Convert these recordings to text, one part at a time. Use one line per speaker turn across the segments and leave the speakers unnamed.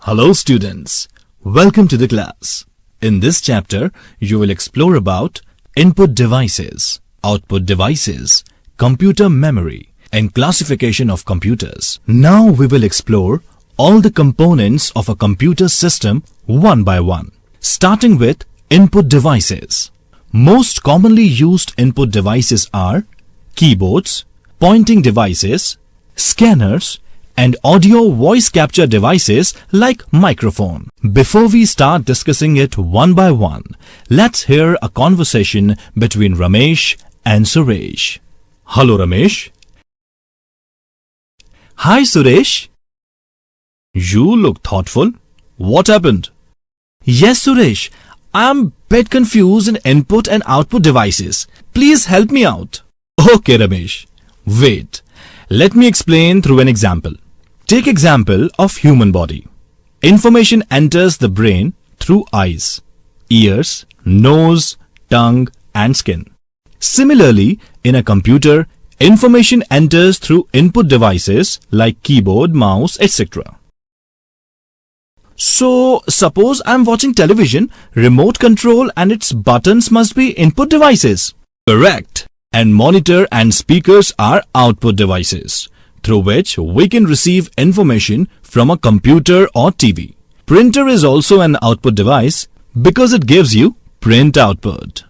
Hello students, welcome to the class. In this chapter, you will explore about input devices, output devices, computer memory and classification of computers. Now we will explore all the components of a computer system one by one, starting with input devices. Most commonly used input devices are keyboards, pointing devices, scanners, and audio voice capture devices like microphone. Before we start discussing it one by one, let's hear a conversation between Ramesh and Suresh. Hello Ramesh. Hi Suresh. You look thoughtful. What happened? Yes Suresh, I am a bit confused in input and output devices. Please help me out. Okay Ramesh. Wait. Let me explain through an example. Take example of human body. Information enters the brain through eyes, ears, nose, tongue and skin. Similarly, in a computer, information enters through input devices like keyboard, mouse, etc. So, suppose I am watching television, remote control and its buttons must be input devices. Correct. And monitor and speakers are output devices, through which we can receive information from a computer or TV. Printer is also an output device because it gives you print output.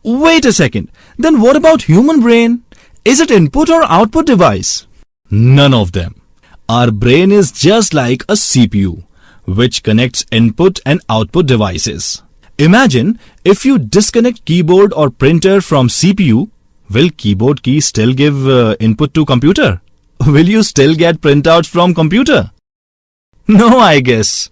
Wait a second, then what about human brain? Is it input or output device? None of them. Our brain is just like a CPU, which connects input and output devices. Imagine if you disconnect keyboard or printer from CPU, will keyboard key still give input to computer? Will you still get printouts from computer? No, I guess.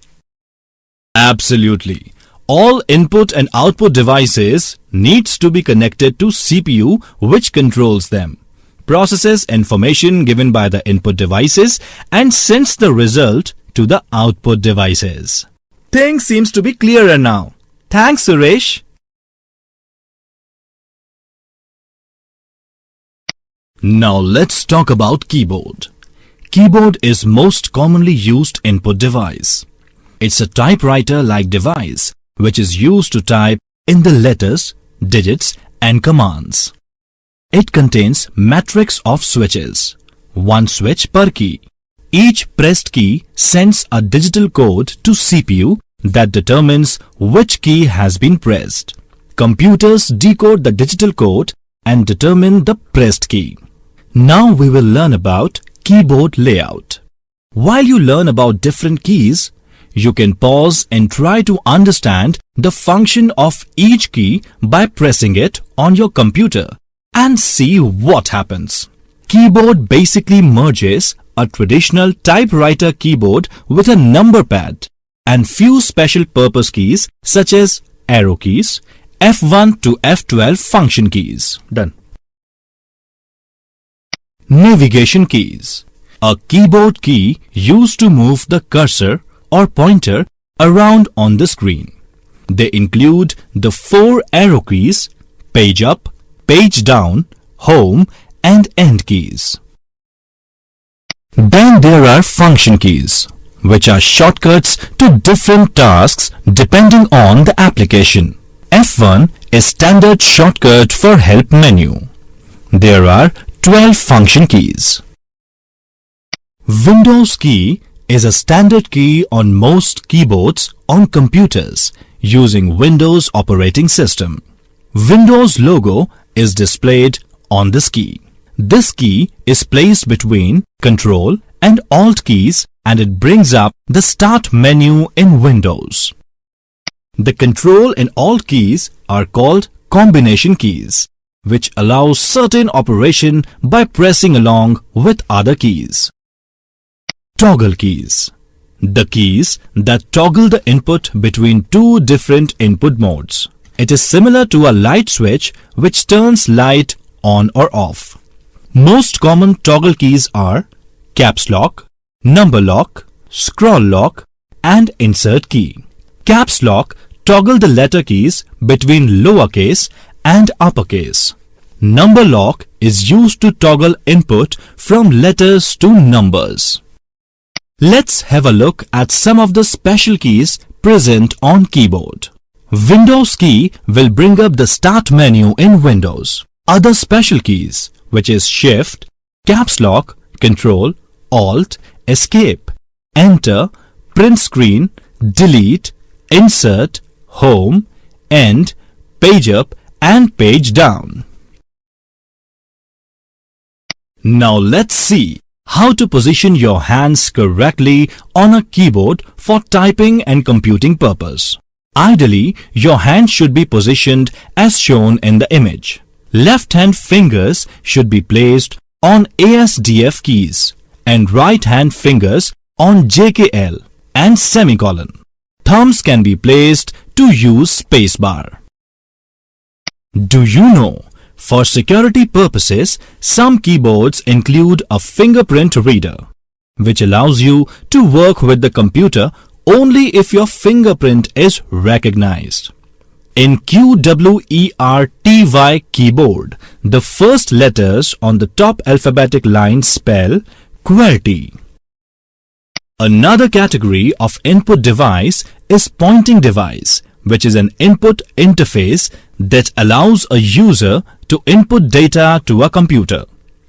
Absolutely. All input and output devices needs to be connected to CPU, which controls them, processes information given by the input devices and sends the result to the output devices. Things seems to be clearer now. Thanks Suresh. Now let's talk about keyboard. Keyboard is most commonly used input device. It's a typewriter-like device which is used to type in the letters, digits and commands. It contains matrix of switches, one switch per key. Each pressed key sends a digital code to CPU that determines which key has been pressed. Computers decode the digital code and determine the pressed key. Now we will learn about keyboard layout. While you learn about different keys, you can pause and try to understand the function of each key by pressing it on your computer and see what happens. Keyboard basically merges a traditional typewriter keyboard with a number pad and few special purpose keys such as arrow keys, F1 to F12 function keys. Done. Navigation keys. A keyboard key used to move the cursor or pointer around on the screen. They include the 4 arrow keys, page up, page down, home and end keys. Then there are function keys, which are shortcuts to different tasks depending on the application. F1 is standard shortcut for help menu. There are 12 function keys. Windows key is a standard key on most keyboards on computers using Windows operating system. Windows logo is displayed on this key. This key is placed between Control and Alt keys and it brings up the Start menu in Windows. The Control and Alt keys are called combination keys, which allows certain operation by pressing along with other keys. Toggle keys. The keys that toggle the input between two different input modes. It is similar to a light switch which turns light on or off. Most common toggle keys are caps lock, number lock, scroll lock and insert key. Caps lock toggle the letter keys between lowercase and uppercase. Number lock is used to toggle input from letters to numbers. Let's have a look at some of the special keys present on keyboard. Windows key will bring up the Start menu in Windows. Other special keys, which is Shift, Caps Lock, Control, Alt, Escape, Enter, Print Screen, Delete, Insert, Home, End, Page Up and Page Down. Now let's see how to position your hands correctly on a keyboard for typing and computing purpose. Ideally, your hands should be positioned as shown in the image. Left hand fingers should be placed on ASDF keys and right hand fingers on JKL and semicolon. Thumbs can be placed to use spacebar. Do you know, for security purposes, some keyboards include a fingerprint reader, which allows you to work with the computer only if your fingerprint is recognized. In QWERTY keyboard, the first letters on the top alphabetic line spell QWERTY. Another category of input device is pointing device, which is an input interface that allows a user to input data to a computer.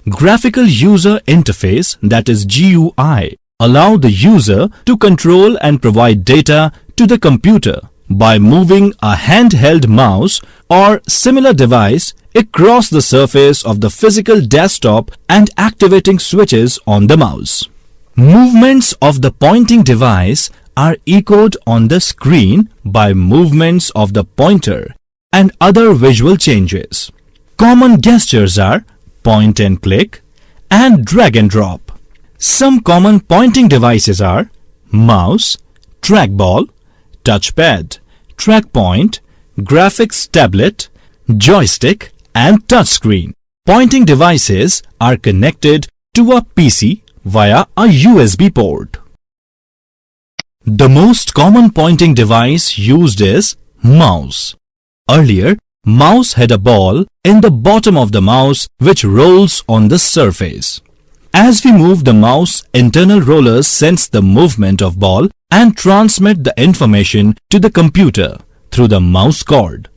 Graphical user interface, that is GUI, allow the user to control and provide data to the computer by moving a handheld mouse or similar device across the surface of the physical desktop and activating switches on the mouse. Movements of the pointing device are echoed on the screen by movements of the pointer and other visual changes. Common gestures are point and click and drag and drop. Some common pointing devices are mouse, trackball, touchpad, trackpoint, graphics tablet, joystick and touchscreen. Pointing devices are connected to a PC via a USB port. The most common pointing device used is mouse. Earlier, mouse had a ball in the bottom of the mouse which rolls on the surface. As we move the mouse, internal rollers sense the movement of ball and transmit the information to the computer through the mouse cord.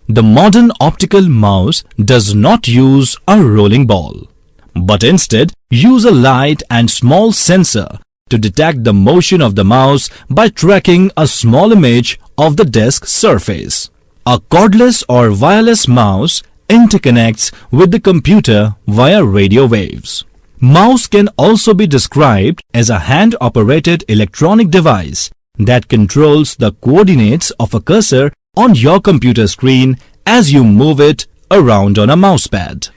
The modern optical mouse does not use a rolling ball, but instead use a light and small sensor to detect the motion of the mouse by tracking a small image of the desk surface. A cordless or wireless mouse interconnects with the computer via radio waves. Mouse can also be described as a hand-operated electronic device that controls the coordinates of a cursor on your computer screen as you move it around on a mousepad.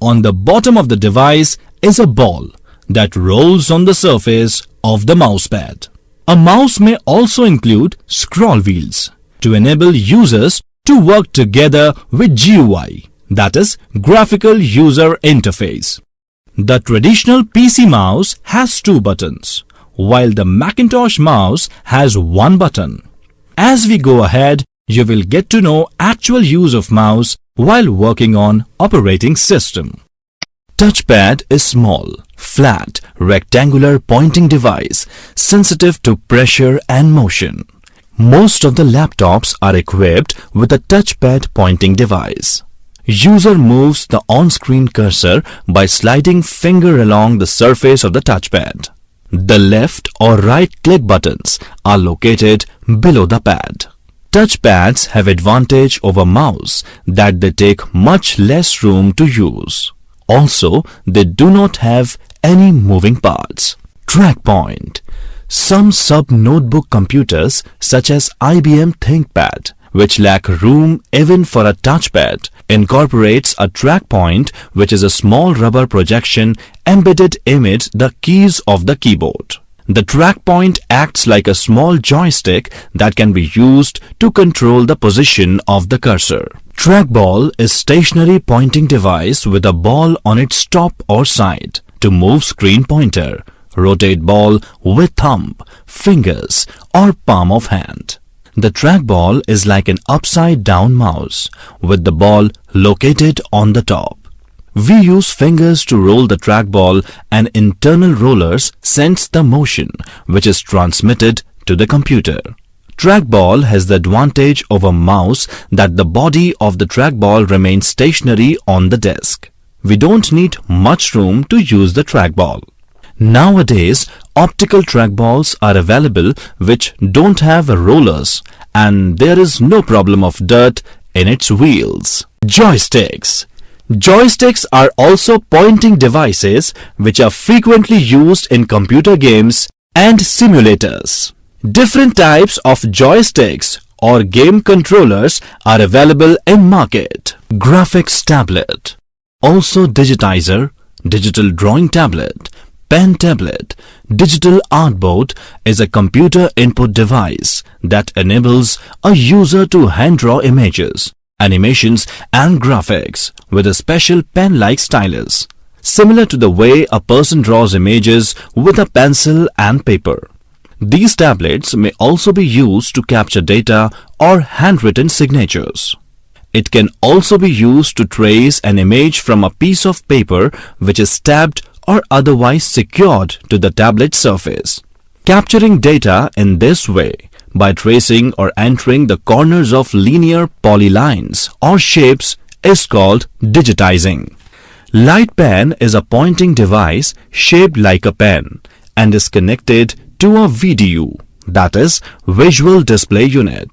On the bottom of the device is a ball that rolls on the surface of the mousepad. A mouse may also include scroll wheels to enable users to work together with GUI, that is, Graphical User Interface. The traditional PC mouse has 2 buttons, while the Macintosh mouse has 1 button. As we go ahead, you will get to know actual use of mouse while working on operating system. Touchpad is small, flat, rectangular pointing device sensitive to pressure and motion. Most of the laptops are equipped with a touchpad pointing device. User moves the on-screen cursor by sliding finger along the surface of the touchpad. The left or right click buttons are located below the pad. Touchpads have advantage over mouse that they take much less room to use. Also, they do not have any moving parts. Trackpoint. Some sub-notebook computers such as IBM ThinkPad, which lack room even for a touchpad, incorporates a track point, which is a small rubber projection embedded amid the keys of the keyboard. The track point acts like a small joystick that can be used to control the position of the cursor. Trackball is stationary pointing device with a ball on its top or side to move screen pointer. Rotate ball with thumb, fingers or palm of hand. The trackball is like an upside down mouse with the ball located on the top. We use fingers to roll the trackball, and internal rollers sense the motion which is transmitted to the computer. Trackball has the advantage over mouse that the body of the trackball remains stationary on the desk. We don't need much room to use the trackball. Nowadays, optical trackballs are available which don't have rollers, and there is no problem of dirt in its wheels. Joysticks. Joysticks are also pointing devices which are frequently used in computer games and simulators. Different types of joysticks or game controllers are available in market. Graphics tablet, also digitizer, digital drawing tablet, pen tablet, digital artboard is a computer input device that enables a user to hand draw images, animations and graphics with a special pen-like stylus, similar to the way a person draws images with a pencil and paper. These tablets may also be used to capture data or handwritten signatures. It can also be used to trace an image from a piece of paper which is stabbed or otherwise secured to the tablet surface. Capturing data in this way by tracing or entering the corners of linear polylines or shapes is called digitizing. Light pen is a pointing device shaped like a pen and is connected to a VDU, that is, visual display unit.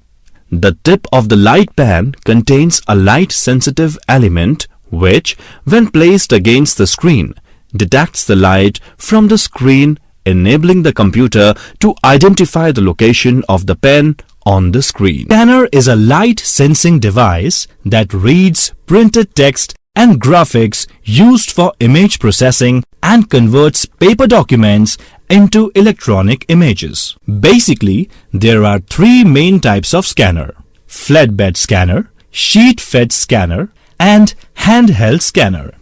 The tip of the light pen contains a light-sensitive element which, when placed against the screen, detects the light from the screen, enabling the computer to identify the location of the pen on the screen. Scanner is a light-sensing device that reads printed text and graphics used for image processing and converts paper documents into electronic images. Basically, there are three main types of scanner: flatbed scanner, sheet-fed scanner, and handheld scanner.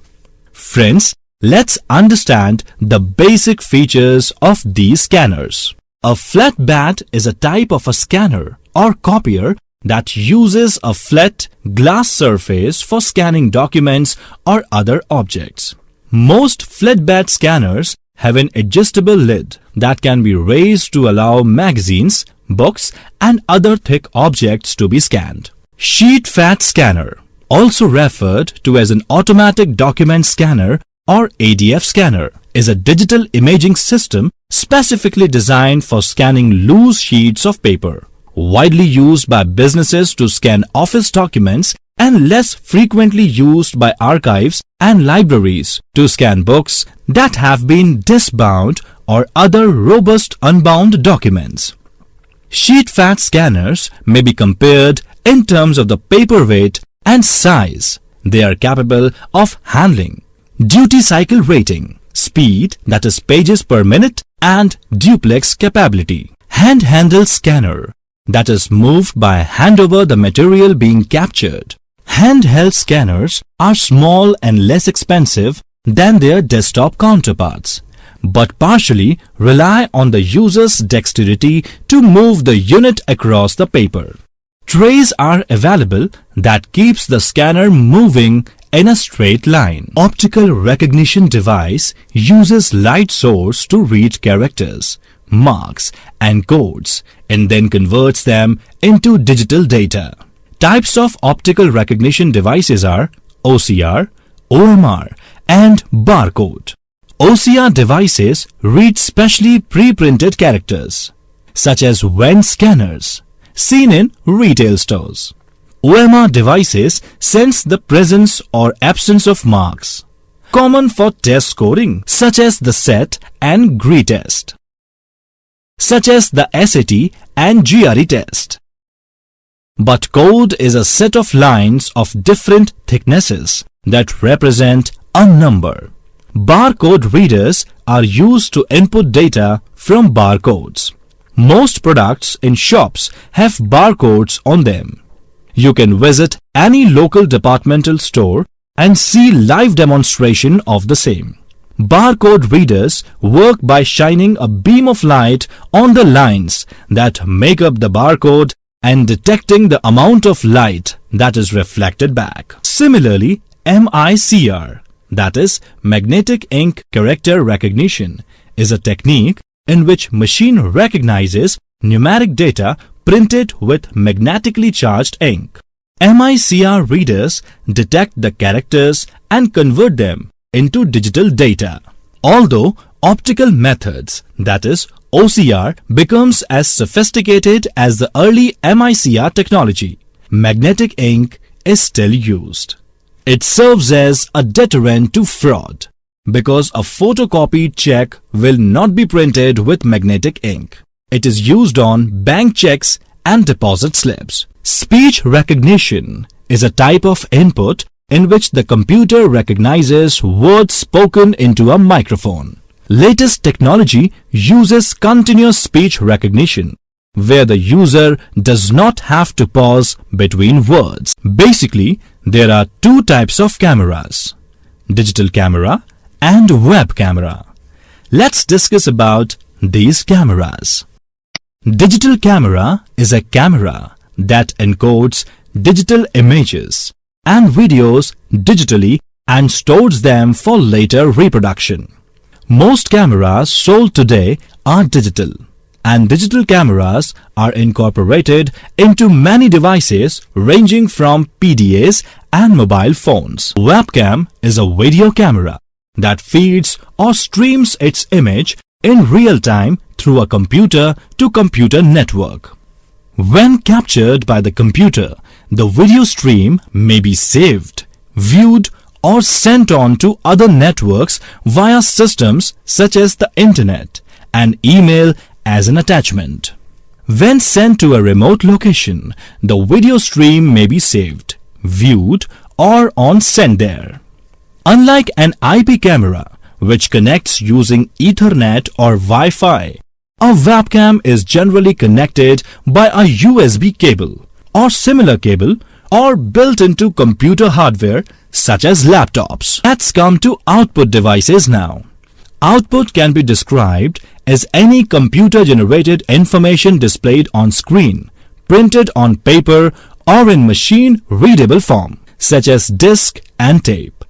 Friends, let's understand the basic features of these scanners. A flatbed is a type of a scanner or copier that uses a flat glass surface for scanning documents or other objects. Most flatbed scanners have an adjustable lid that can be raised to allow magazines, books, and other thick objects to be scanned. Sheet-fed scanner, also referred to as an automatic document scanner or ADF scanner, is a digital imaging system specifically designed for scanning loose sheets of paper, widely used by businesses to scan office documents and less frequently used by archives and libraries to scan books that have been disk-bound or other robust unbound documents. Sheet-fed scanners may be compared in terms of the paper weight and size they are capable of handling, duty cycle rating, speed, that is pages per minute, and duplex capability. Handheld scanner, that is moved by hand over the material being captured. Handheld scanners are small and less expensive than their desktop counterparts, but partially rely on the user's dexterity to move the unit across the paper. Trays are available that keeps the scanner moving in a straight line. Optical recognition device uses light source to read characters, marks, and codes and then converts them into digital data. Types of optical recognition devices are OCR, OMR, and barcode. OCR devices read specially pre-printed characters, such as wen scanners, seen in retail stores. OMR devices sense the presence or absence of marks, common for test scoring, such as the SAT and GRE test, such as the SAT and GRE test. But code is a set of lines of different thicknesses that represent a number. Barcode readers are used to input data from barcodes. Most products in shops have barcodes on them. You can visit any local departmental store and see live demonstration of the same. Barcode readers work by shining a beam of light on the lines that make up the barcode and detecting the amount of light that is reflected back. Similarly, MICR, that is, magnetic ink character recognition, is a technique in which machine recognizes numeric data printed with magnetically charged ink. MICR readers detect the characters and convert them into digital data. Although optical methods, that is OCR, becomes as sophisticated as the early MICR technology, magnetic ink is still used. It serves as a deterrent to fraud because a photocopied check will not be printed with magnetic ink. It is used on bank checks and deposit slips. Speech recognition is a type of input in which the computer recognizes words spoken into a microphone. Latest technology uses continuous speech recognition, where the user does not have to pause between words. Basically, there are two types of cameras: digital camera and web camera. Let's discuss about these cameras. Digital camera is a camera that encodes digital images and videos digitally and stores them for later reproduction. Most cameras sold today are digital, and digital cameras are incorporated into many devices ranging from PDAs and mobile phones. Webcam is a video camera that feeds or streams its image in real time through a computer-to-computer network. When captured by the computer, the video stream may be saved, viewed, or sent on to other networks via systems such as the internet and email as an attachment. When sent to a remote location, the video stream may be saved, viewed, or on send there. Unlike an IP camera, which connects using Ethernet or Wi-Fi, a webcam is generally connected by a USB cable or similar cable or built into computer hardware such as laptops. Let's come to output devices now. Output can be described as any computer-generated information displayed on screen, printed on paper or in machine-readable form, such as disk and tape.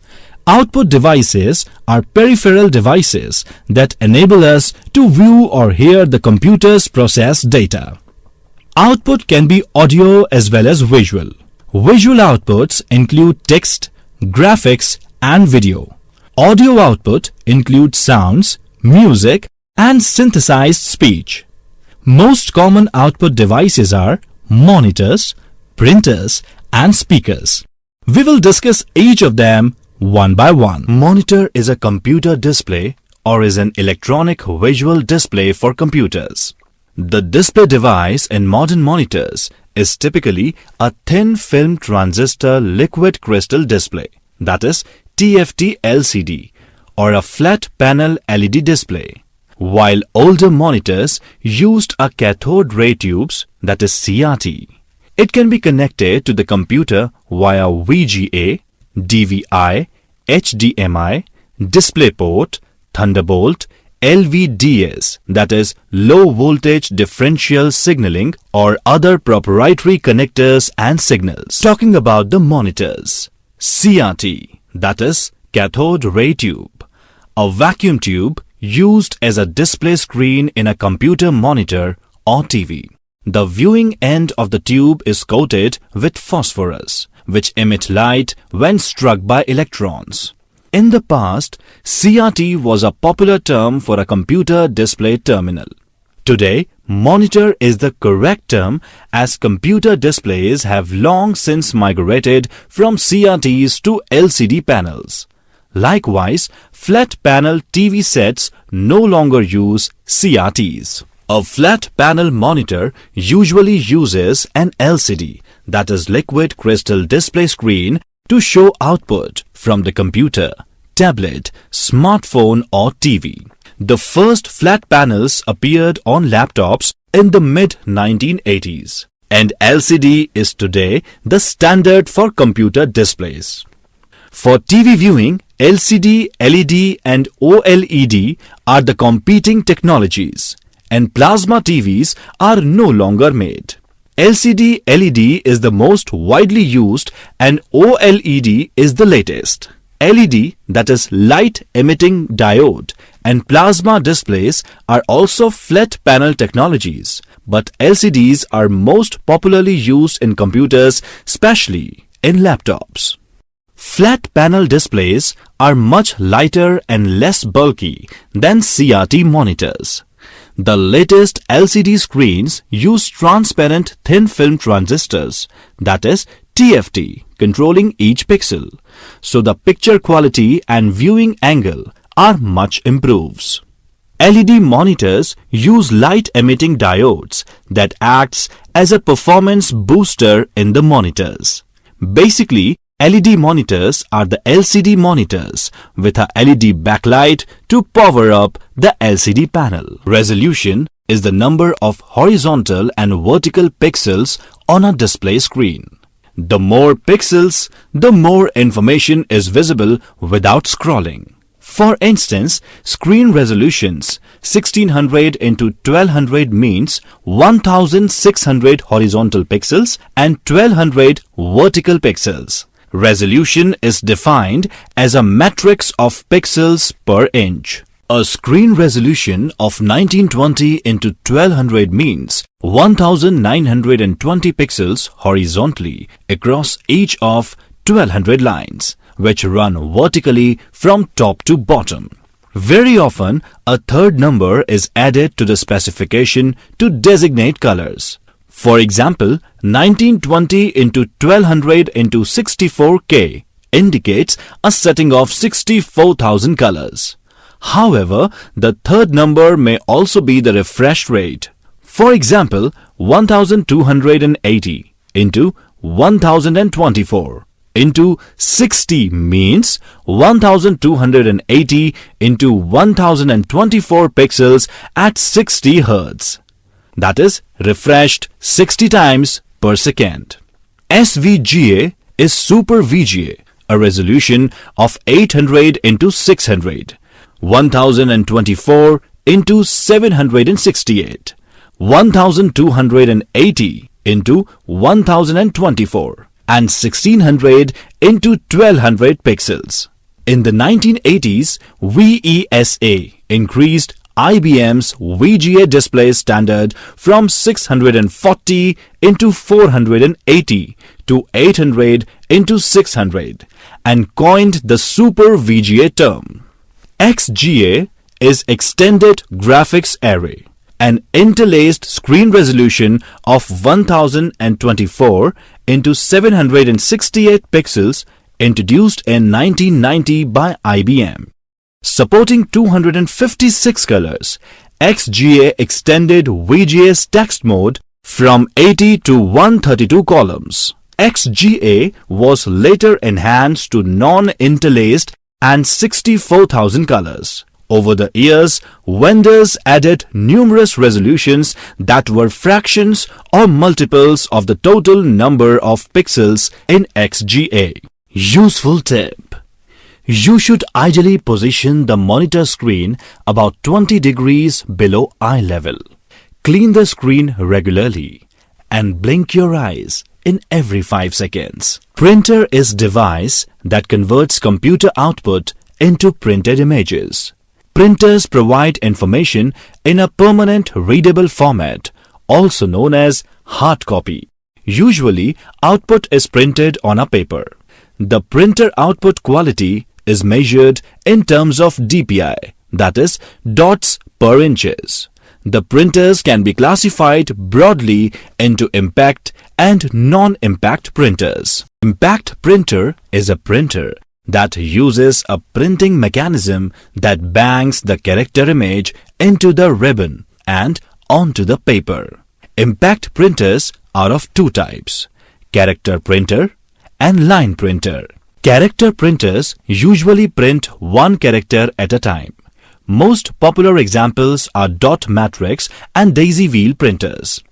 Output devices are peripheral devices that enable us to view or hear the computer's processed data. Output can be audio as well as visual. Visual outputs include text, graphics, and video. Audio output includes sounds, music, and synthesized speech. Most common output devices are monitors, printers, and speakers. We will discuss each of them one by one. Monitor is a computer display or is an electronic visual display for computers. The display device in modern monitors is typically a thin film transistor liquid crystal display, that is TFT LCD, or a flat panel LED display, while older monitors used a cathode ray tubes, that is CRT. It can be connected to the computer via VGA, DVI, HDMI, DisplayPort, Thunderbolt, LVDS, that is low voltage differential signaling, or other proprietary connectors and signals. Talking about the monitors, CRT, that is cathode ray tube, a vacuum tube used as a display screen in a computer monitor or TV. The viewing end of the tube is coated with phosphorus, which emit light when struck by electrons. In the past, CRT was a popular term for a computer display terminal. Today, monitor is the correct term as computer displays have long since migrated from CRTs to LCD panels. Likewise, flat panel TV sets no longer use CRTs. A flat panel monitor usually uses an LCD, that is liquid crystal display screen, to show output from the computer, tablet, smartphone or TV. The first flat panels appeared on laptops in the mid-1980s, and LCD is today the standard for computer displays. For TV viewing, LCD, LED and OLED are the competing technologies, and plasma TVs are no longer made. LCD LED is the most widely used and OLED is the latest. LED, that is light emitting diode, and plasma displays are also flat panel technologies, but LCDs are most popularly used in computers, especially in laptops. Flat panel displays are much lighter and less bulky than CRT monitors. The latest LCD screens use transparent thin film transistors, that is TFT, controlling each pixel, so the picture quality and viewing angle are much improved. LED monitors use light-emitting diodes that acts as a performance booster in the monitors. Basically, LED monitors are the LCD monitors with a LED backlight to power up the LCD panel. Resolution is the number of horizontal and vertical pixels on a display screen. The more pixels, the more information is visible without scrolling. For instance, screen resolutions 1600 into 1200 means 1600 horizontal pixels and 1200 vertical pixels. Resolution is defined as a matrix of pixels per inch. A screen resolution of 1920 into 1200 means 1920 pixels horizontally across each of 1200 lines, which run vertically from top to bottom. Very often, a third number is added to the specification to designate colors. For example, 1920 into 1200 into 64K indicates a setting of 64,000 colors. However, the third number may also be the refresh rate. For example, 1280 into 1024 into 60 means 1280 into 1024 pixels at 60 Hz. That is refreshed 60 times per second. SVGA is Super VGA, a resolution of 800 into 600, 1024 into 768, 1280 into 1024 and 1600 into 1200 pixels. In the 1980s, VESA increased IBM's VGA display standard from 640 into 480 to 800 into 600 and coined the Super VGA term. XGA is Extended Graphics Array, an interlaced screen resolution of 1024 into 768 pixels introduced in 1990 by IBM. Supporting 256 colors, XGA extended VGA's text mode from 80 to 132 columns. XGA was later enhanced to non-interlaced and 64,000 colors. Over the years, vendors added numerous resolutions that were fractions or multiples of the total number of pixels in XGA. Useful tip: you should ideally position the monitor screen about 20 degrees below eye level. Clean the screen regularly and blink your eyes in every 5 seconds. Printer is device that converts computer output into printed images. Printers provide information in a permanent readable format, also known as hard copy. Usually, output is printed on a paper. The printer output quality is measured in terms of DPI, that is, dots per inches. The printers can be classified broadly into impact and non-impact printers. Impact printer is a printer that uses a printing mechanism that bangs the character image into the ribbon and onto the paper. Impact printers are of two types: character printer and line printer. Character printers usually print one character at a time. Most popular examples are dot matrix and daisy wheel printers.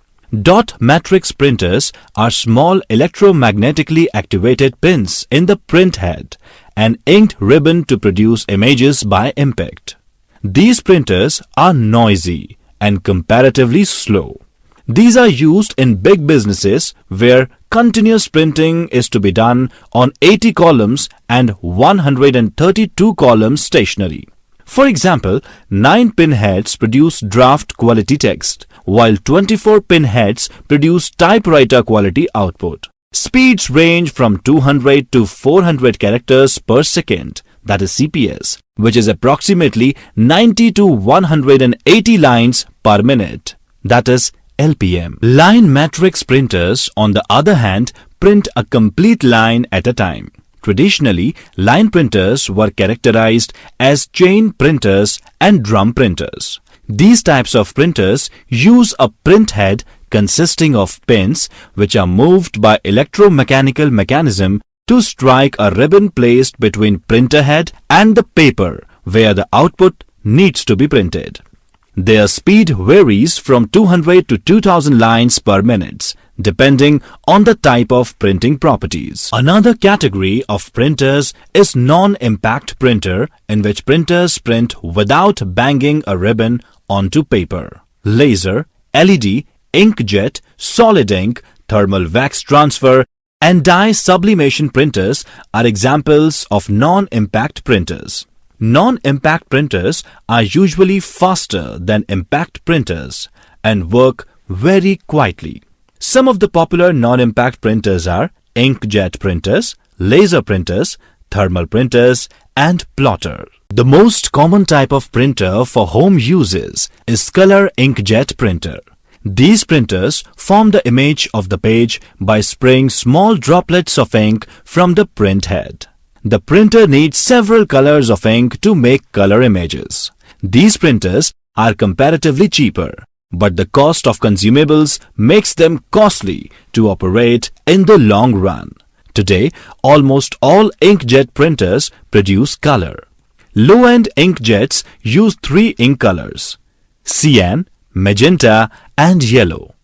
Dot matrix printers are small electromagnetically activated pins in the print head and inked ribbon to produce images by impact. These printers are noisy and comparatively slow. These are used in big businesses where continuous printing is to be done on 80 columns and 132 columns stationary. For example, 9 pinheads produce draft quality text, while 24 pinheads produce typewriter quality output. Speeds range from 200 to 400 characters per second, that is CPS, which is approximately 90 to 180 lines per minute, that is LPM. Line matrix printers, on the other hand, print a complete line at a time. Traditionally, line printers were characterized as chain printers and drum printers. These types of printers use a print head consisting of pins which are moved by electromechanical mechanism to strike a ribbon placed between printer head and the paper where the output needs to be printed. Their speed varies from 200 to 2000 lines per minute, depending on the type of printing properties. Another category of printers is non-impact printer, in which printers print without banging a ribbon onto paper. Laser, LED, inkjet, solid ink, thermal wax transfer, and dye sublimation printers are examples of non-impact printers. Non-impact printers are usually faster than impact printers and work very quietly. Some of the popular non-impact printers are inkjet printers, laser printers, thermal printers, and plotter. The most common type of printer for home uses is color inkjet printer. These printers form the image of the page by spraying small droplets of ink from the print head. The printer needs several colors of ink to make color images. These printers are comparatively cheaper, but the cost of consumables makes them costly to operate in the long run. Today, almost all inkjet printers produce color. Low-end inkjets use 3 ink colors: cyan, magenta, and yellow,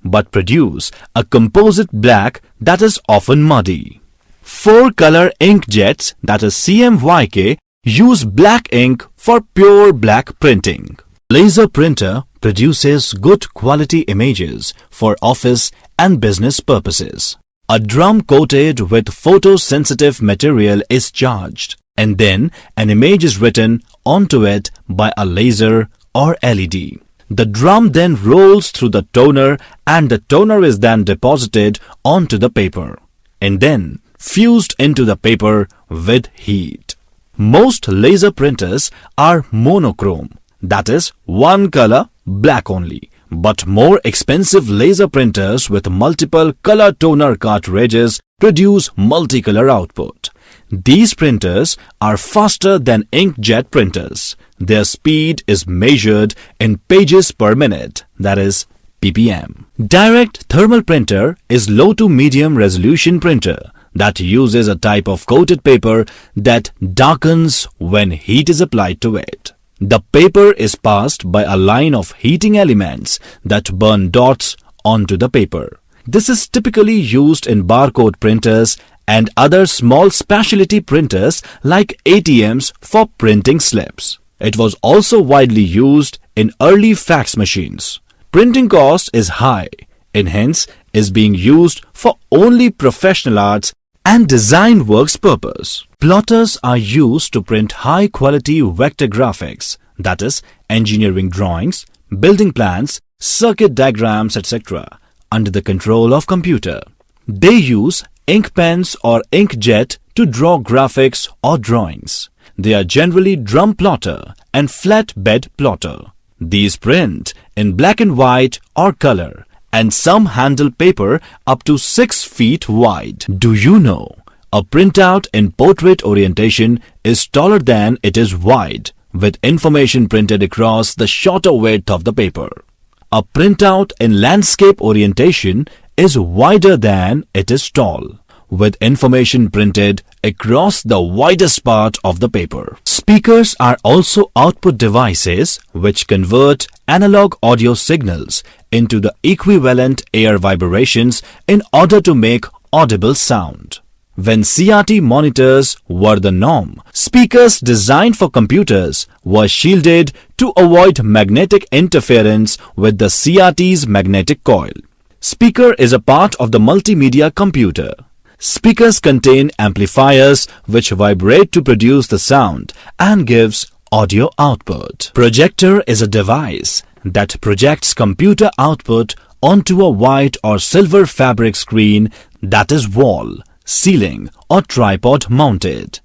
but produce a composite black that is often muddy. 4-color inkjets, that is CMYK, use black ink for pure black printing. Laser printer produces good quality images for office and business purposes. A drum coated with photosensitive material is charged, and then an image is written onto it by a laser or LED. The drum then rolls through the toner, and the toner is then deposited onto the paper and then fused into the paper with heat. Most laser printers are monochrome, that is one color, black only. But more expensive laser printers with multiple color toner cartridges produce multicolor output. These printers are faster than inkjet printers. Their speed is measured in pages per minute, that is ppm. Direct thermal printer is low to medium resolution printer that uses a type of coated paper that darkens when heat is applied to it. The paper is passed by a line of heating elements that burn dots onto the paper. This is typically used in barcode printers and other small specialty printers like ATMs for printing slips. It was also widely used in early fax machines. Printing cost is high and hence is being used for only professional arts and design works purpose. Plotters are used to print high-quality vector graphics, that is, engineering drawings, building plans, circuit diagrams, etc., under the control of computer. They use ink pens or inkjet to draw graphics or drawings. They are generally drum plotter and flat bed plotter. These print in black and white or color, and some handle paper up to 6 feet wide. Do you know, a printout in portrait orientation is taller than it is wide, with information printed across the shorter width of the paper. A printout in landscape orientation is wider than it is tall, with information printed across the widest part of the paper. Speakers are also output devices which convert analog audio signals into the equivalent air vibrations in order to make audible sound. When CRT monitors were the norm, speakers designed for computers were shielded to avoid magnetic interference with the CRT's magnetic coil. Speaker is a part of the multimedia computer. Speakers contain amplifiers which vibrate to produce the sound and gives audio output. Projector is a device that projects computer output onto a white or silver fabric screen that is wall, ceiling or tripod mounted.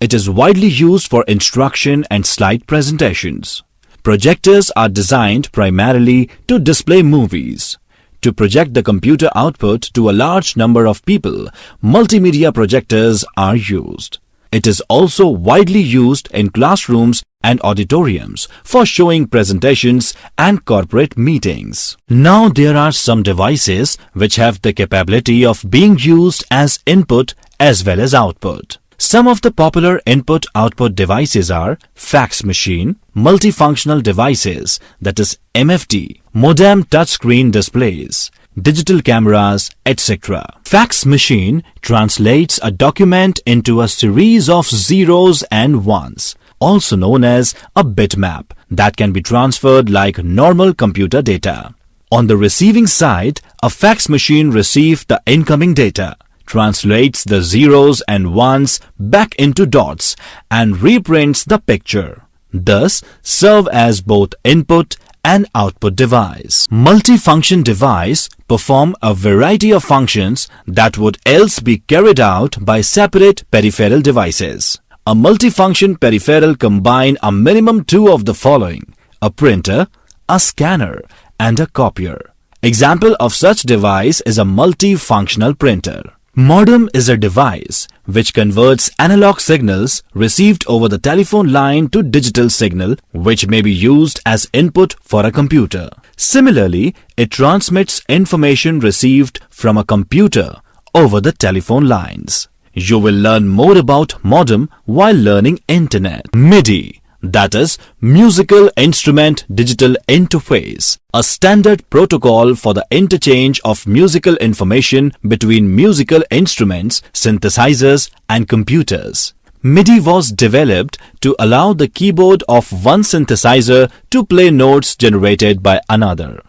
It is widely used for instruction and slide presentations. Projectors are designed primarily to display movies. To project the computer output to a large number of people, multimedia projectors are used. It is also widely used in classrooms and auditoriums for showing presentations and corporate meetings. Now there are some devices which have the capability of being used as input as well as output. Some of the popular input-output devices are fax machine, multifunctional devices, that is MFD, modem touchscreen displays, digital cameras, etc. Fax machine translates a document into a series of zeros and ones, also known as a bitmap, that can be transferred like normal computer data. On the receiving side, a fax machine receives the incoming data, translates the zeros and ones back into dots and reprints the picture, thus serve as both input and output device. Multifunction device perform a variety of functions that would else be carried out by separate peripheral devices. A multifunction peripheral combine a minimum two of the following: a printer, a scanner, and a copier. Example of such device is a multifunctional printer. Modem is a device which converts analog signals received over the telephone line to digital signal, which may be used as input for a computer. Similarly, it transmits information received from a computer over the telephone lines. You will learn more about modem while learning internet. MIDI, that is Musical Instrument Digital Interface, a standard protocol for the interchange of musical information between musical instruments, synthesizers and computers. MIDI was developed to allow the keyboard of one synthesizer to play notes generated by another.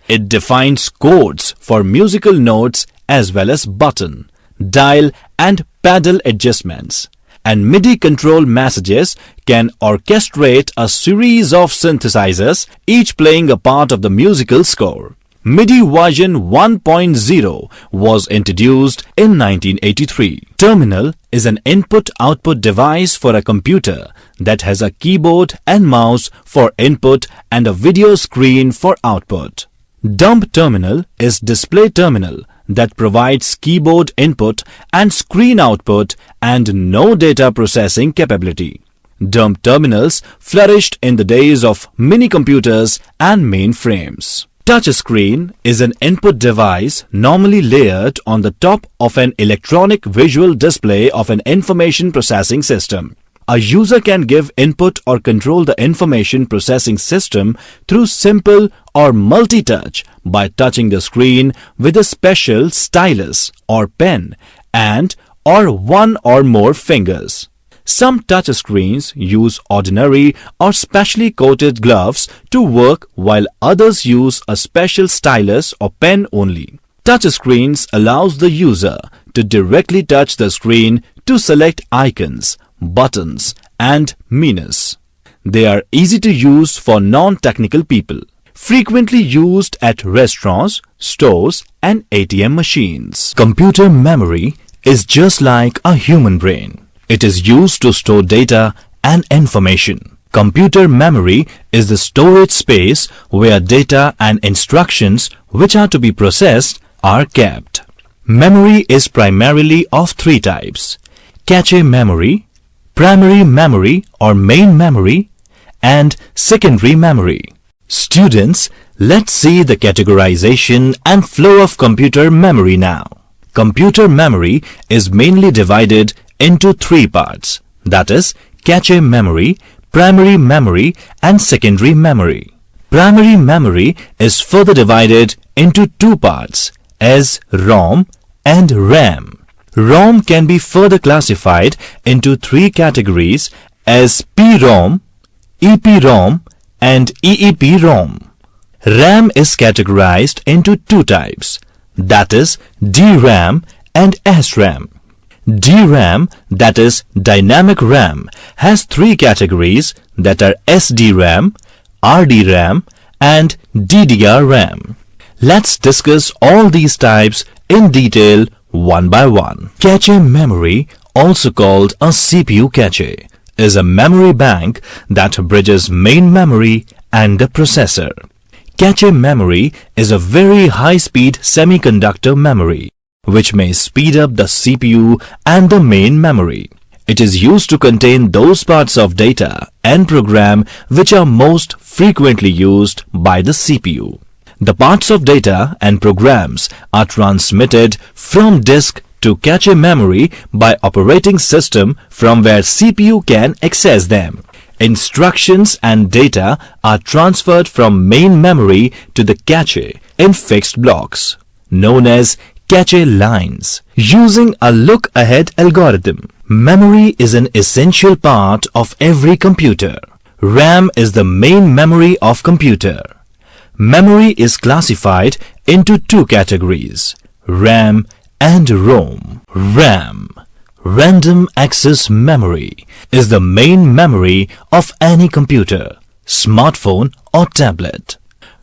It defines codes for musical notes as well as button, dial and pedal adjustments. And MIDI control messages can orchestrate a series of synthesizers, each playing a part of the musical score. MIDI version 1.0 was introduced in 1983. Terminal is an input-output device for a computer that has a keyboard and mouse for input and a video screen for output. Dumb terminal is display terminal that provides keyboard input and screen output and no data processing capability. Dumb terminals flourished in the days of mini-computers and mainframes. Touchscreen is an input device normally layered on the top of an electronic visual display of an information processing system. A user can give input or control the information processing system through simple or multi-touch by touching the screen with a special stylus or pen and or one or more fingers. Some touchscreens use ordinary or specially coated gloves to work, while others use a special stylus or pen only. Touchscreens allows the user to directly touch the screen to select icons, buttons and menus. They are easy to use for non-technical people. Frequently used at restaurants, stores and ATM machines. Computer memory is just like a human brain. It is used to store data and information. Computer memory is the storage space where data and instructions which are to be processed are kept. Memory is primarily of three types: cache memory, primary memory or main memory, and secondary memory. Students, let's see the categorization and flow of computer memory now. Computer memory is mainly divided into three parts, that is, cache memory, primary memory and secondary memory. Primary memory is further divided into two parts as ROM and RAM. ROM can be further classified into three categories as PROM, EPROM and EEPROM. RAM is categorized into two types, that is DRAM and SRAM. DRAM, that is dynamic RAM, has three categories that are SDRAM, RDRAM and DDR-RAM. Let's discuss all these types in detail one by one. Cache memory, also called a CPU cache, is a memory bank that bridges main memory and the processor. Cache memory is a very high-speed semiconductor memory which may speed up the CPU and the main memory. It is used to contain those parts of data and program which are most frequently used by the CPU. The parts of data and programs are transmitted from disk to cache memory by operating system from where CPU can access them. Instructions and data are transferred from main memory to the cache in fixed blocks, known as cache lines, using a look-ahead algorithm. Memory is an essential part of every computer. RAM is the main memory of computer. Memory is classified into two categories, RAM and ROM. RAM, Random Access Memory, is the main memory of any computer, smartphone or tablet.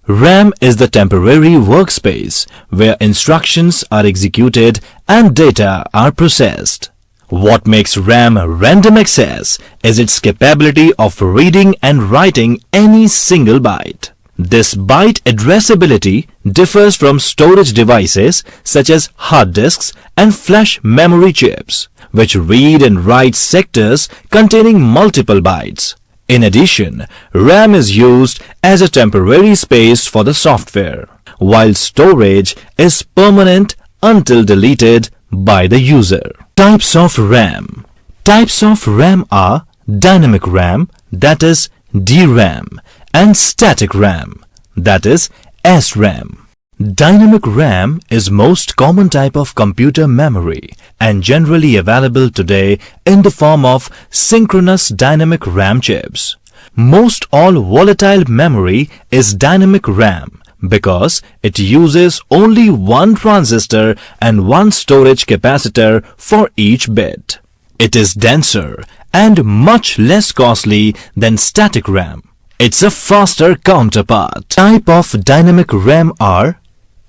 RAM is the temporary workspace where instructions are executed and data are processed. What makes RAM random access is its capability of reading and writing any single byte. This byte addressability differs from storage devices such as hard disks and flash memory chips, which read and write sectors containing multiple bytes. In addition, RAM is used as a temporary space for the software, while storage is permanent until deleted by the user. Types of RAM. Types of RAM are dynamic RAM, that is DRAM, and static RAM, that is SRAM. Dynamic RAM is most common type of computer memory and generally available today in the form of synchronous dynamic RAM chips. Most all volatile memory is dynamic RAM because it uses only one transistor and one storage capacitor for each bit. It is denser and much less costly than static RAM. It's a faster counterpart. Type of dynamic RAM are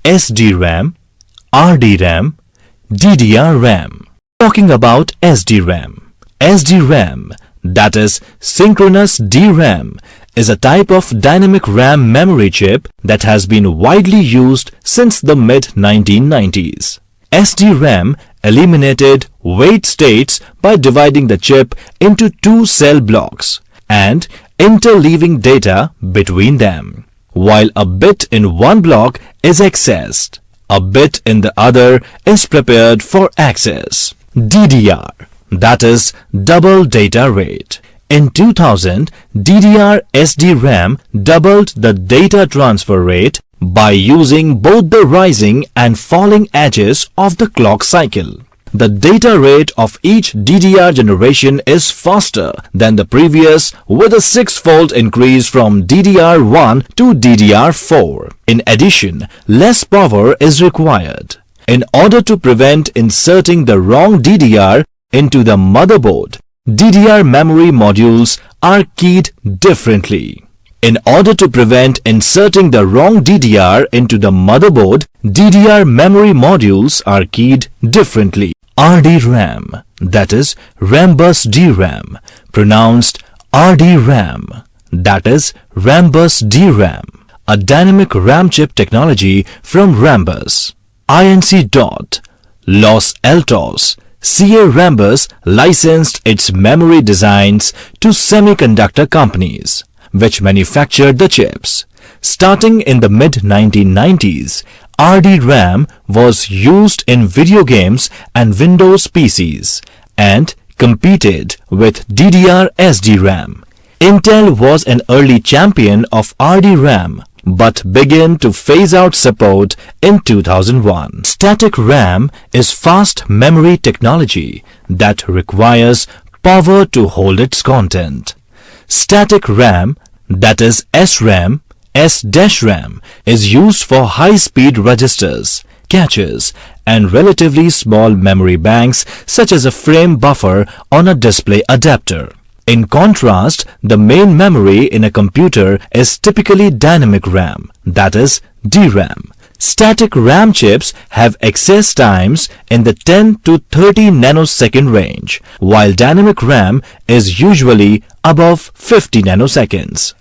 SDRAM, RDRAM, DDR-RAM. Talking about SDRAM. SDRAM, that is synchronous DRAM, is a type of dynamic RAM memory chip that has been widely used since the mid-1990s. SDRAM eliminated wait states by dividing the chip into two cell blocks and interleaving data between them. While a bit in one block is accessed, a bit in the other is prepared for access. DDR, that is double data rate. In 2000, DDR SDRAM doubled the data transfer rate by using both the rising and falling edges of the clock cycle. The data rate of each DDR generation is faster than the previous, with a six-fold increase from DDR1 to DDR4. In addition, less power is required. In order to prevent inserting the wrong DDR into the motherboard, DDR memory modules are keyed differently. In order to prevent inserting the wrong DDR into the motherboard, DDR memory modules are keyed differently. RDRAM, that is Rambus DRAM, pronounced RDRAM, that is Rambus DRAM, a dynamic RAM chip technology from Rambus. INC Dot, Los Altos, CA Rambus licensed its memory designs to semiconductor companies, which manufactured the chips. Starting in the mid-1990s, RDRAM was used in video games and Windows PCs and competed with DDR SDRAM. Intel was an early champion of RDRAM, but began to phase out support in 2001. Static RAM is fast memory technology that requires power to hold its content. Static RAM, that is SRAM, S-RAM, is used for high-speed registers, caches, and relatively small memory banks such as a frame buffer on a display adapter. In contrast, the main memory in a computer is typically dynamic RAM, that is DRAM. Static RAM chips have access times in the 10 to 30 nanosecond range, while dynamic RAM is usually above 50 nanoseconds.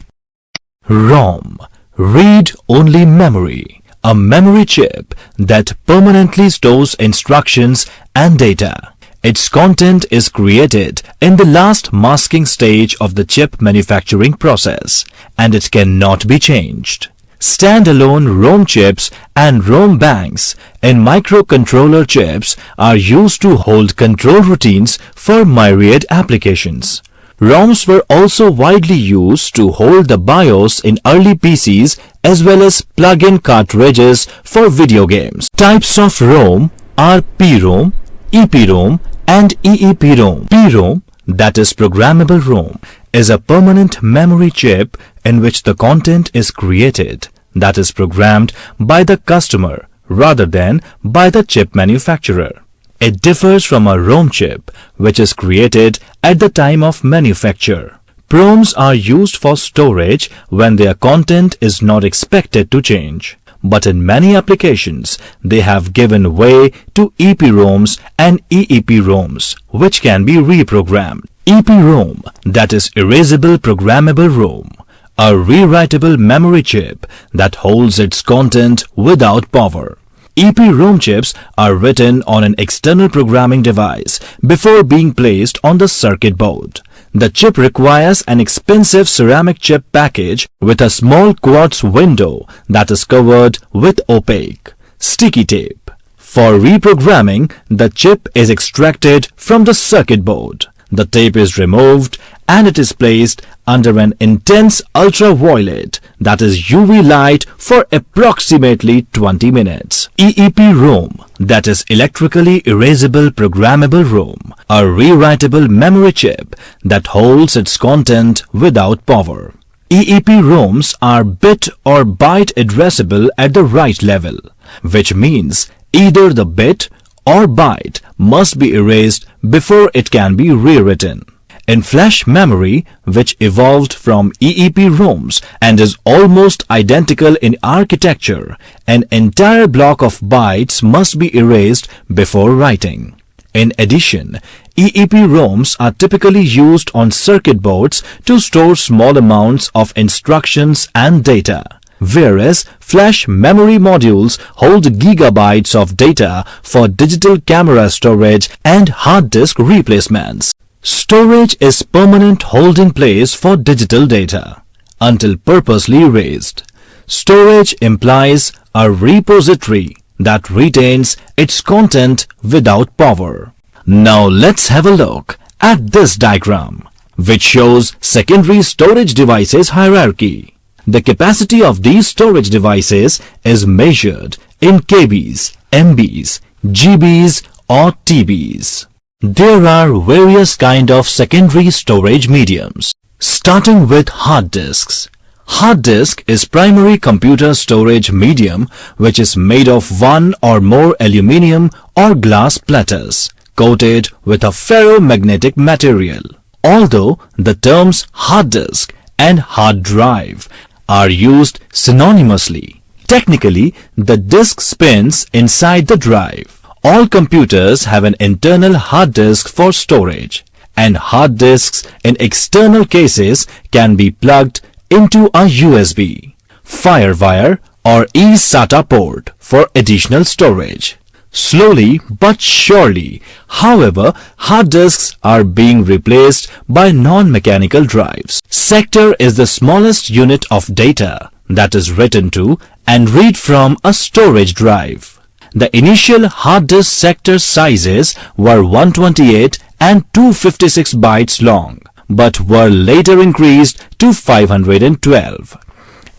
ROM, read-only memory, a memory chip that permanently stores instructions and data. Its content is created in the last masking stage of the chip manufacturing process, and it cannot be changed. Standalone ROM chips and ROM banks in microcontroller chips are used to hold control routines for myriad applications. ROMs were also widely used to hold the BIOS in early PCs as well as plug-in cartridges for video games. Types of ROM are PROM, EPROM, and EEPROM. PROM, that is programmable ROM, is a permanent memory chip in which the content is created, that is programmed by the customer rather than by the chip manufacturer. It differs from a ROM chip, which is created at the time of manufacture. PROMs are used for storage when their content is not expected to change. But in many applications, they have given way to EPROMs and EEPROMs, which can be reprogrammed. EPROM, that is erasable programmable ROM, a rewritable memory chip that holds its content without power. EPROM chips are written on an external programming device before being placed on the circuit board. The chip requires an expensive ceramic chip package with a small quartz window that is covered with opaque, sticky tape. For reprogramming, the chip is extracted from the circuit board. The tape is removed and it is placed under an intense ultraviolet, that is UV light, for approximately 20 minutes. EEPROM, that is electrically erasable programmable ROM, a rewritable memory chip that holds its content without power. EEPROMs are bit or byte addressable at the write level, which means either the bit or byte must be erased before it can be rewritten. In flash memory, which evolved from EEPROMs and is almost identical in architecture, an entire block of bytes must be erased before writing. In addition, EEPROMs are typically used on circuit boards to store small amounts of instructions and data, whereas flash memory modules hold gigabytes of data for digital camera storage and hard disk replacements. Storage is permanent holding place for digital data until purposely erased. Storage implies a repository that retains its content without power. Now let's have a look at this diagram, which shows secondary storage devices hierarchy. The capacity of these storage devices is measured in KBs, MBs, GBs or TBs. There are various kinds of secondary storage mediums, starting with hard disks. Hard disk is primary computer storage medium which is made of one or more aluminium or glass platters coated with a ferromagnetic material. Although the terms hard disk and hard drive are used synonymously, technically the disk spins inside the drive. All computers have an internal hard disk for storage, and hard disks in external cases can be plugged into a USB, FireWire or eSATA port for additional storage. Slowly but surely, however, hard disks are being replaced by non-mechanical drives. Sector is the smallest unit of data that is written to and read from a storage drive. The initial hard disk sector sizes were 128 and 256 bytes long, but were later increased to 512.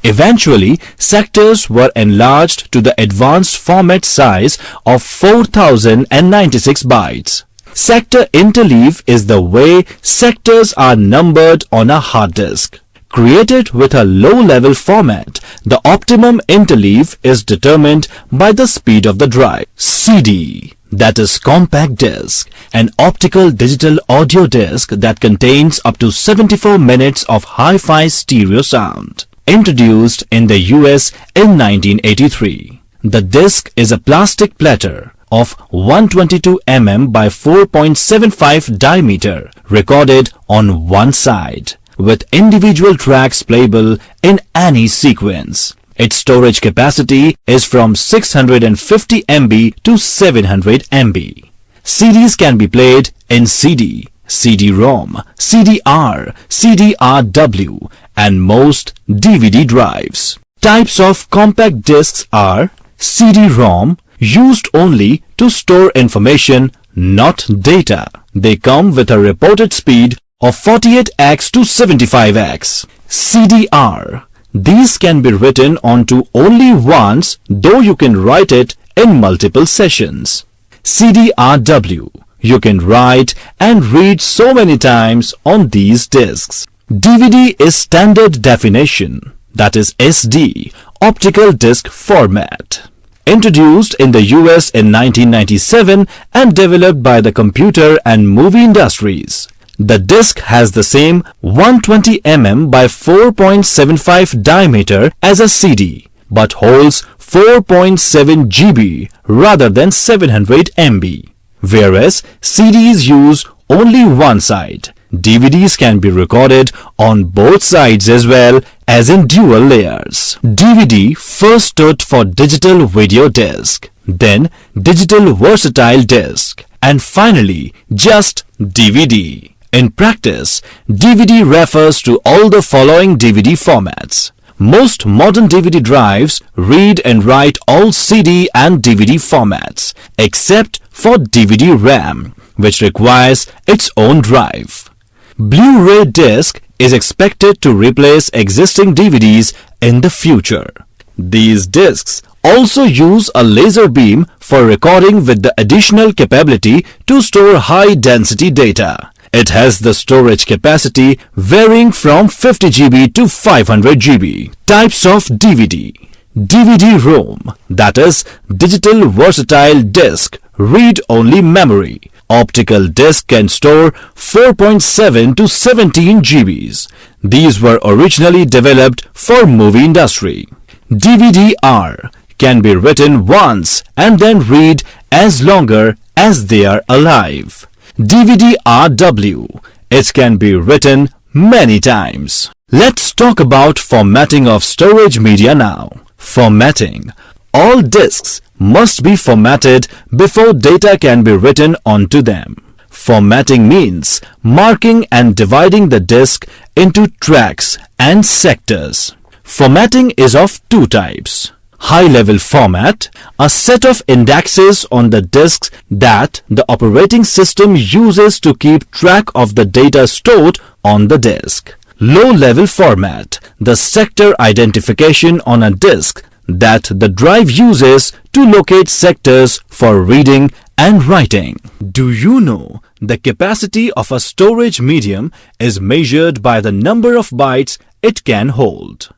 Eventually, sectors were enlarged to the advanced format size of 4096 bytes. Sector interleave is the way sectors are numbered on a hard disk. Created with a low-level format, the optimum interleave is determined by the speed of the drive. CD, that is compact disc, an optical digital audio disc that contains up to 74 minutes of hi-fi stereo sound. Introduced in the US in 1983. The disc is a plastic platter of 122 mm by 4.75 diameter recorded on one side, with individual tracks playable in any sequence. Its storage capacity is from 650 MB to 700 MB. CDs can be played in CD, CD-ROM, CDR, CDRW, and most DVD drives. Types of compact discs are CD-ROM, used only to store information, not data. They come with a reported speed of 48x to 75x. CDR. These can be written onto only once, though you can write it in multiple sessions. CDRW. You can write and read so many times on these discs. DVD is standard definition, that is SD, optical disc format. Introduced in the US in 1997 and developed by the computer and movie industries. The disc has the same 120 mm by 4.75 diameter as a CD, but holds 4.7 GB rather than 700 MB. Whereas CDs use only one side. DVDs can be recorded on both sides as well as in dual layers. DVD first stood for digital video disc, then digital versatile disc, and finally just DVD. In practice, DVD refers to all the following DVD formats. Most modern DVD drives read and write all CD and DVD formats, except for DVD-RAM, which requires its own drive. Blu-ray disc is expected to replace existing DVDs in the future. These discs also use a laser beam for recording with the additional capability to store high-density data. It has the storage capacity varying from 50 GB to 500 GB. Types of DVD. DVD-ROM, that is digital versatile disc, read-only memory. Optical disc can store 4.7 to 17 GBs. These were originally developed for movie industry. DVD-R can be written once and then read as longer as they are alive. DVD-RW. It can be written many times. Let's talk about formatting of storage media now. Formatting. All discs must be formatted before data can be written onto them. Formatting means marking and dividing the disk into tracks and sectors. Formatting is of two types. High-level format, a set of indexes on the disks that the operating system uses to keep track of the data stored on the disk. Low-level format, the sector identification on a disk that the drive uses to locate sectors for reading and writing. Do you know the capacity of a storage medium is measured by the number of bytes it can hold?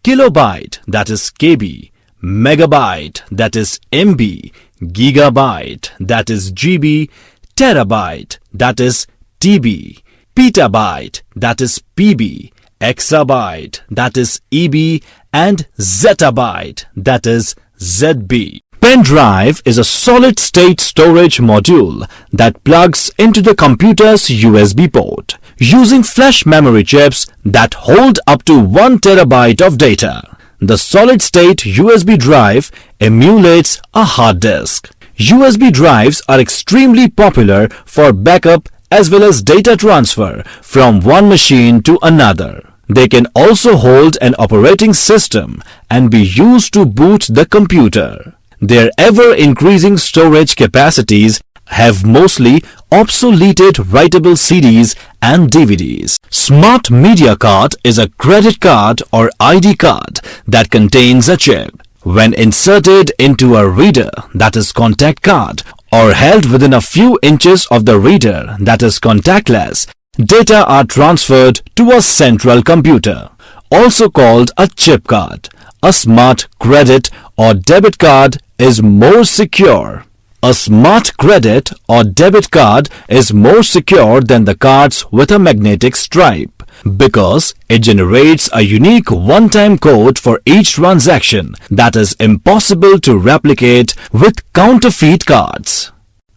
Kilobyte, that is KB. Megabyte, that is MB, gigabyte, that is GB, terabyte, that is TB, petabyte, that is PB, exabyte, that is EB, and zettabyte, that is ZB. Pen drive is a solid-state storage module that plugs into the computer's USB port, using flash memory chips that hold up to 1 terabyte of data. The solid-state USB drive emulates a hard disk. USB drives are extremely popular for backup as well as data transfer from one machine to another. They can also hold an operating system and be used to boot the computer. Their ever-increasing storage capacities have mostly obsoleted writable CDs and DVDs. Smart Media Card is a credit card or ID card that contains a chip. When inserted into a reader, that is contact card, or held within a few inches of the reader, that is contactless, data are transferred to a central computer, also called a chip card. A smart credit or debit card is more secure. A smart credit or debit card is more secure than the cards with a magnetic stripe because it generates a unique one-time code for each transaction that is impossible to replicate with counterfeit cards.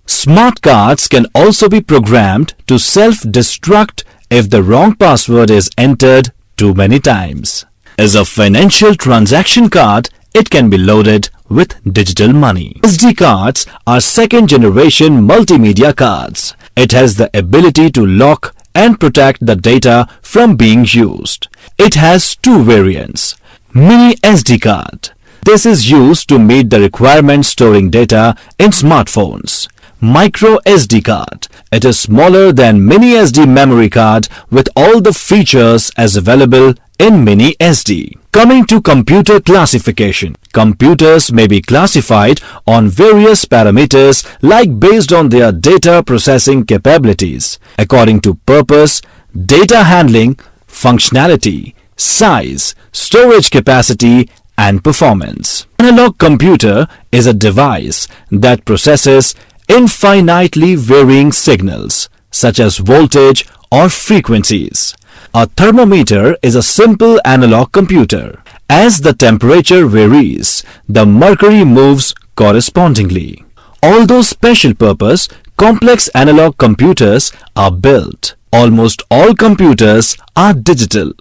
Smart cards can also be programmed to self-destruct if the wrong password is entered too many times. As a financial transaction card, it can be loaded with digital money. SD cards are second-generation multimedia cards. It has the ability to lock and protect the data from being used. It has two variants. Mini SD card. This is used to meet the requirements storing data in smartphones. Micro SD card. It is smaller than Mini SD memory card with all the features as available in Mini SD. Coming to computer classification. Computers may be classified on various parameters like based on their data processing capabilities, according to purpose, data handling, functionality, size, storage capacity, and performance. Analog computer is a device that processes infinitely varying signals, such as voltage or frequencies. A thermometer is a simple analog computer. As the temperature varies, the mercury moves correspondingly. Although special-purpose, complex analog computers are built, almost all computers are digital.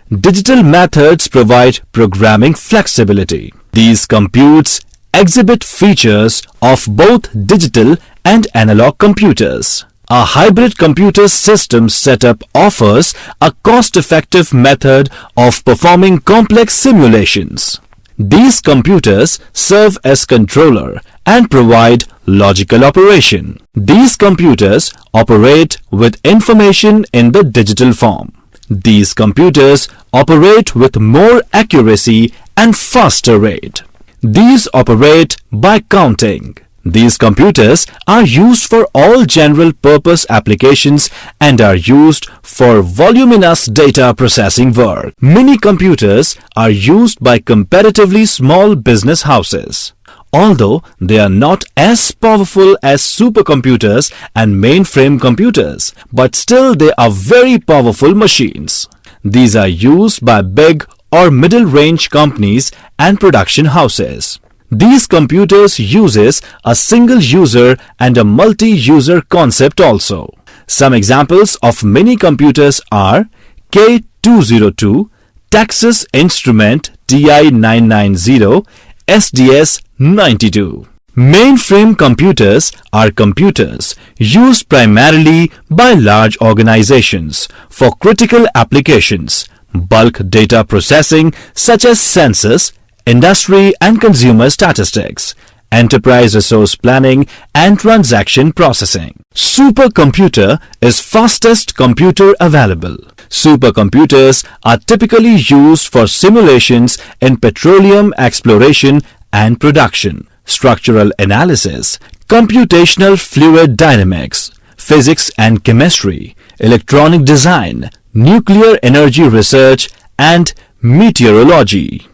Digital methods provide programming flexibility. These computers exhibit features of both digital and analog computers. A hybrid computer system setup offers a cost-effective method of performing complex simulations. These computers serve as controller and provide logical operation. These computers operate with information in the digital form. These computers operate with more accuracy and faster rate. These operate by counting. These computers are used for all general-purpose applications and are used for voluminous data processing work. Mini computers are used by comparatively small business houses. Although they are not as powerful as supercomputers and mainframe computers, but still they are very powerful machines. These are used by big or middle-range companies and production houses. These computers uses a single user and a multi-user concept also. Some examples of mini computers are K202, Texas Instrument TI-990, SDS-92. Mainframe computers are computers used primarily by large organizations for critical applications, bulk data processing such as census, industry and consumer statistics, enterprise resource planning and transaction processing. Supercomputer is fastest computer available. Supercomputers are typically used for simulations in petroleum exploration and production, structural analysis, computational fluid dynamics, physics and chemistry, electronic design, nuclear energy research, and meteorology.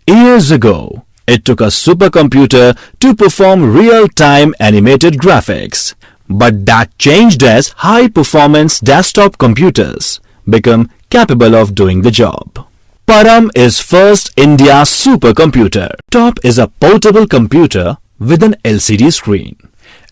Years ago, it took a supercomputer to perform real-time animated graphics, but that changed as high-performance desktop computers become capable of doing the job. Param is first India's supercomputer. Top is a portable computer with an LCD screen.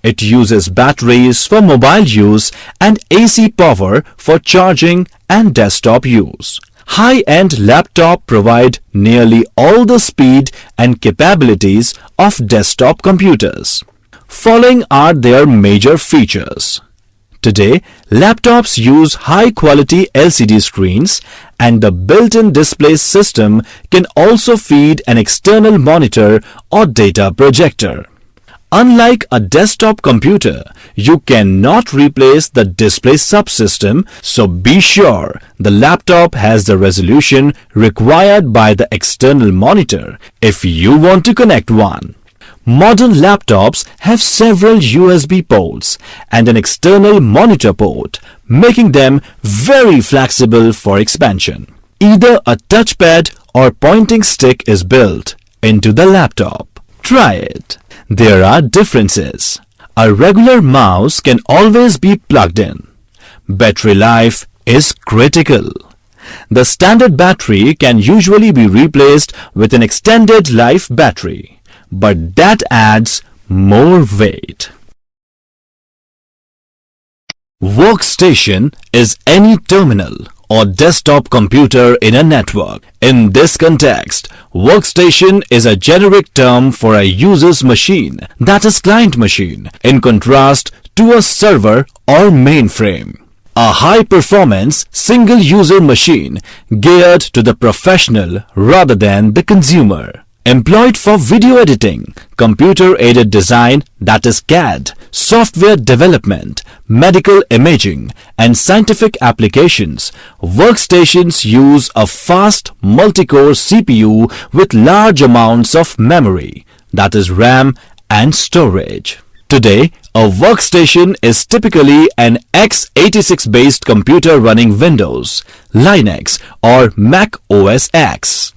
It uses batteries for mobile use and AC power for charging and desktop use. High-end laptops provide nearly all the speed and capabilities of desktop computers. Following are their major features. Today, laptops use high-quality LCD screens and the built-in display system can also feed an external monitor or data projector. Unlike a desktop computer, you cannot replace the display subsystem, so be sure the laptop has the resolution required by the external monitor if you want to connect one. Modern laptops have several USB ports and an external monitor port, making them very flexible for expansion. Either a touchpad or pointing stick is built into the laptop. Try it. There are differences. A regular mouse can always be plugged in. Battery life is critical. The standard battery can usually be replaced with an extended life battery, but that adds more weight. Workstation is any terminal or desktop computer in a network. In this context, workstation is a generic term for a user's machine, that is client machine, in contrast to a server or mainframe. A high-performance single-user machine geared to the professional rather than the consumer. Employed for video editing, computer-aided design, that is CAD, software development, medical imaging, and scientific applications, workstations use a fast multi-core CPU with large amounts of memory, that is RAM, and storage. Today, a workstation is typically an x86-based computer running Windows, Linux, or Mac OS X.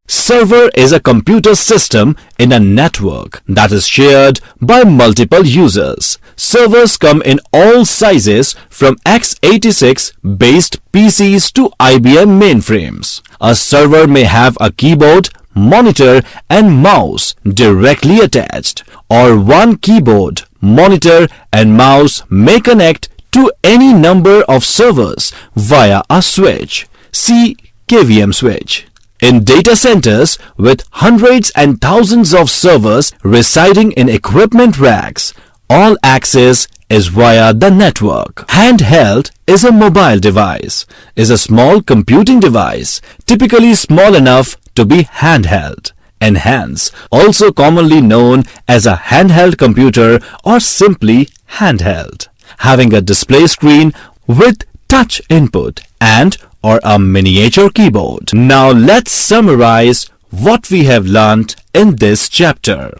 Server is a computer system in a network that is shared by multiple users. Servers come in all sizes from x86-based PCs to IBM mainframes. A server may have a keyboard, monitor, and mouse directly attached, or one keyboard, monitor, and mouse may connect to any number of servers via a switch. See KVM switch. In data centers with hundreds and thousands of servers residing in equipment racks, all access is via the network. Handheld is a mobile device, is a small computing device, typically small enough to be handheld, and hence also commonly known as a handheld computer or simply handheld, having a display screen with touch input and or a miniature keyboard. Now let's summarize what we have learnt in this chapter.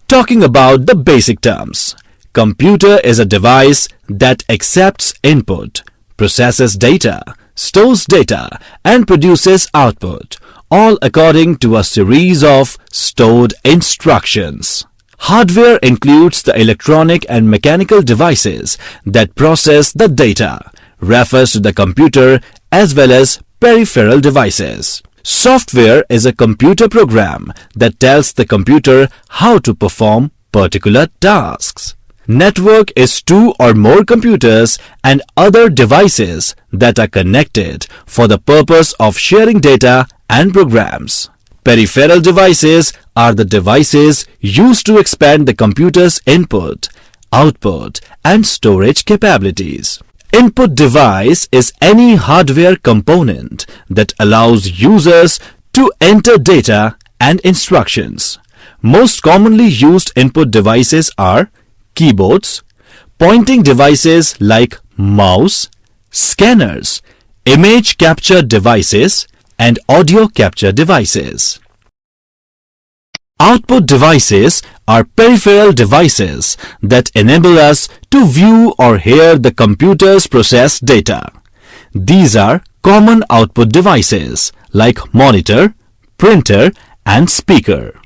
Talking about the basic terms. Computer is a device that accepts input, processes data, stores data, and produces output, all according to a series of stored instructions. Hardware includes the electronic and mechanical devices that process the data, refers to the computer as well as peripheral devices. Software is a computer program that tells the computer how to perform particular tasks. Network is two or more computers and other devices that are connected for the purpose of sharing data and programs. Peripheral devices are the devices used to expand the computer's input, output, and storage capabilities. Input device is any hardware component that allows users to enter data and instructions. Most commonly used input devices are keyboards, pointing devices like mouse, scanners, image capture devices, and audio capture devices. Output devices are peripheral devices that enable us to view or hear the computer's processed data. These are common output devices like monitor, printer, and speaker.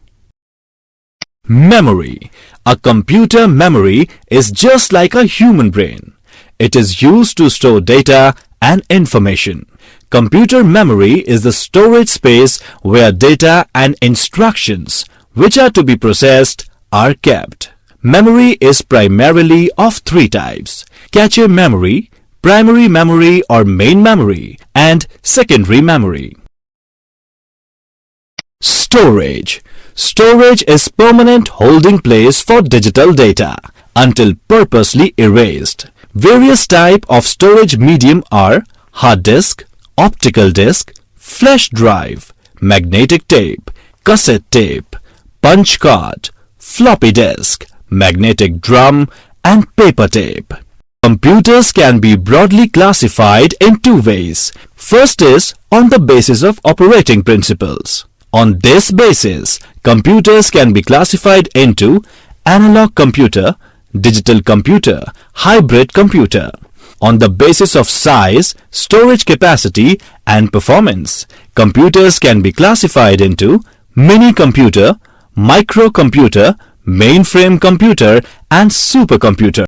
Memory. A computer memory is just like a human brain. It is used to store data and information. Computer memory is the storage space where data and instructions which are to be processed are kept. Memory is primarily of three types: cache memory, primary memory or main memory, and secondary memory. Storage. Storage is permanent holding place for digital data until purposely erased. Various types of storage medium are hard disk, optical disk, flash drive, magnetic tape, cassette tape, punch card, floppy disk, magnetic drum, and paper tape. Computers can be broadly classified in two ways. First is on the basis of operating principles. On this basis, computers can be classified into analog computer, digital computer, hybrid computer. On the basis of size, storage capacity, and performance, computers can be classified into mini computer, microcomputer, mainframe computer, and supercomputer.